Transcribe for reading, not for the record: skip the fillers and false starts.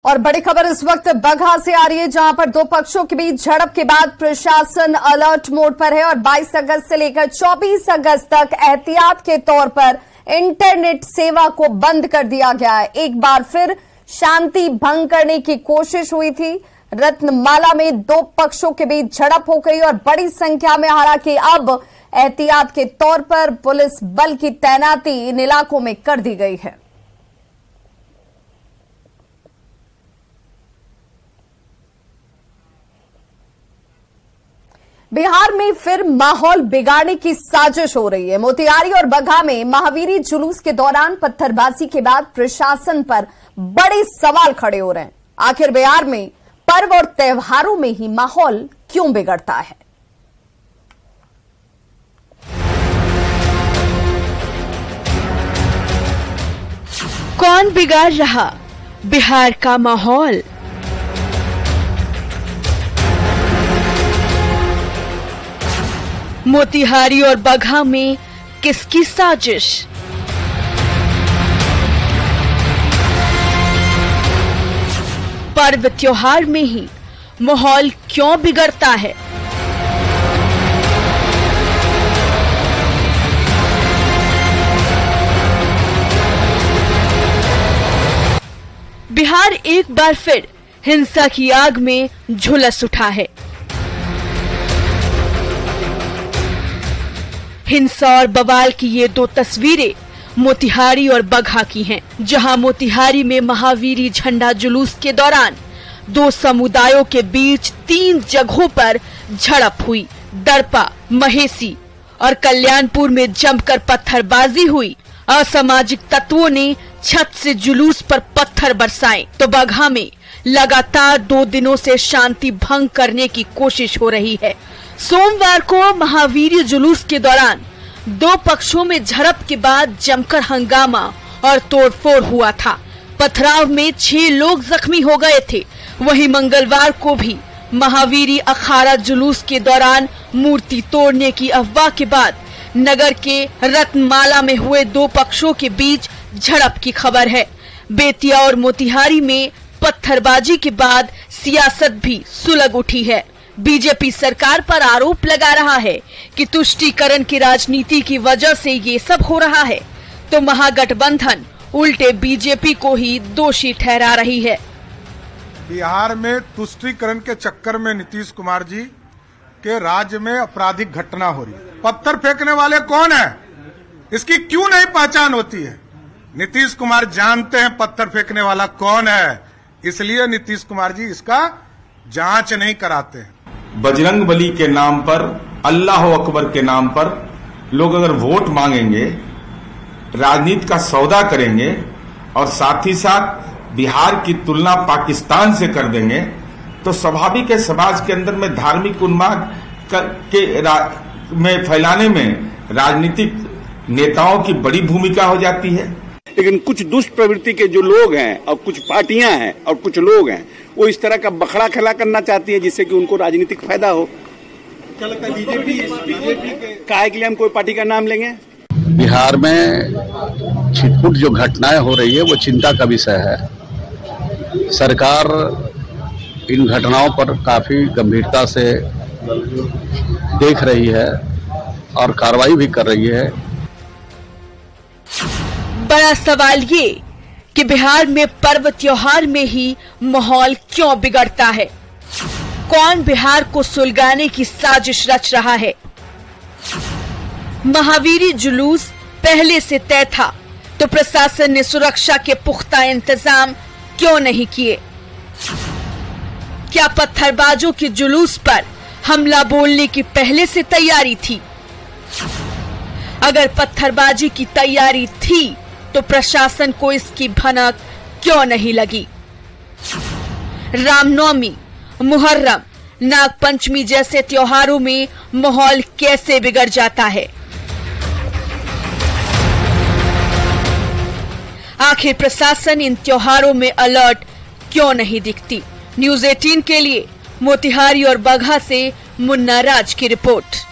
और बड़ी खबर इस वक्त बगहा से आ रही है, जहां पर दो पक्षों के बीच झड़प के बाद प्रशासन अलर्ट मोड पर है और 22 अगस्त से लेकर 24 अगस्त तक एहतियात के तौर पर इंटरनेट सेवा को बंद कर दिया गया है। एक बार फिर शांति भंग करने की कोशिश हुई थी। रत्नमाला में दो पक्षों के बीच झड़प हो गई और बड़ी संख्या में, हालांकि अब एहतियात के तौर पर पुलिस बल की तैनाती इन इलाकों में कर दी गई है। बिहार में फिर माहौल बिगाड़ने की साजिश हो रही है। मोतिहारी और बगहा में महावीरी जुलूस के दौरान पत्थरबाजी के बाद प्रशासन पर बड़े सवाल खड़े हो रहे हैं। आखिर बिहार में पर्व और त्योहारों में ही माहौल क्यों बिगड़ता है? कौन बिगाड़ रहा बिहार का माहौल? मोतिहारी और बगहा में किसकी साजिश? पर्व त्योहार में ही माहौल क्यों बिगड़ता है? बिहार एक बार फिर हिंसा की आग में झुलस उठा है। हिंसा और बवाल की ये दो तस्वीरें मोतिहारी और बगहा की हैं, जहां मोतिहारी में महावीरी झंडा जुलूस के दौरान दो समुदायों के बीच 3 जगहों पर झड़प हुई। दरपा, महेसी और कल्याणपुर में जमकर पत्थरबाजी हुई। असामाजिक तत्वों ने छत से जुलूस पर पत्थर बरसाए, तो बगहा में लगातार 2 दिनों से शांति भंग करने की कोशिश हो रही है। सोमवार को महावीरी जुलूस के दौरान दो पक्षों में झड़प के बाद जमकर हंगामा और तोड़फोड़ हुआ था। पथराव में 6 लोग जख्मी हो गए थे। वहीं मंगलवार को भी महावीरी अखाड़ा जुलूस के दौरान मूर्ति तोड़ने की अफवाह के बाद नगर के रत्नमाला में हुए 2 पक्षों के बीच झड़प की खबर है। बेतिया और मोतिहारी में पत्थरबाजी के बाद सियासत भी सुलग उठी है। बीजेपी सरकार पर आरोप लगा रहा है कि तुष्टीकरण की राजनीति की वजह से ये सब हो रहा है, तो महागठबंधन उल्टे बीजेपी को ही दोषी ठहरा रही है। बिहार में तुष्टीकरण के चक्कर में नीतीश कुमार जी के राज्य में आपराधिक घटना हो रही है। पत्थर फेंकने वाले कौन है, इसकी क्यों नहीं पहचान होती है? नीतीश कुमार जानते हैं पत्थर फेंकने वाला कौन है, इसलिए नीतीश कुमार जी इसका जांच नहीं कराते हैं। बजरंग बली के नाम पर, अल्लाह अकबर के नाम पर लोग अगर वोट मांगेंगे, राजनीति का सौदा करेंगे और साथ ही साथ बिहार की तुलना पाकिस्तान से कर देंगे, तो स्वाभाविक है समाज के अंदर में धार्मिक उन्माद में फैलाने में राजनीतिक नेताओं की बड़ी भूमिका हो जाती है। लेकिन कुछ दुष्ट प्रवृत्ति के जो लोग हैं और कुछ पार्टियां हैं और कुछ लोग हैं, वो इस तरह का बखड़ा खेला करना चाहती है जिससे कि उनको राजनीतिक फायदा हो। क्या लगता है बीजेपी के काहे के लिए हम कोई पार्टी का नाम लेंगे? बिहार में छिटपुट जो घटनाएं हो रही है वो चिंता का विषय है। सरकार इन घटनाओं पर काफी गंभीरता से देख रही है और कार्रवाई भी कर रही है। बड़ा सवाल ये कि बिहार में पर्व त्योहार में ही माहौल क्यों बिगड़ता है? कौन बिहार को सुलगाने की साजिश रच रहा है? महावीरी जुलूस पहले से तय था, तो प्रशासन ने सुरक्षा के पुख्ता इंतजाम क्यों नहीं किए? क्या पत्थरबाजों के जुलूस पर हमला बोलने की पहले से तैयारी थी? अगर पत्थरबाजी की तैयारी थी तो प्रशासन को इसकी भनक क्यों नहीं लगी? रामनवमी, मुहर्रम, नागपंचमी जैसे त्योहारों में माहौल कैसे बिगड़ जाता है? आखिर प्रशासन इन त्योहारों में अलर्ट क्यों नहीं दिखती? न्यूज़ 18 के लिए मोतिहारी और बगहा से मुन्ना राज की रिपोर्ट।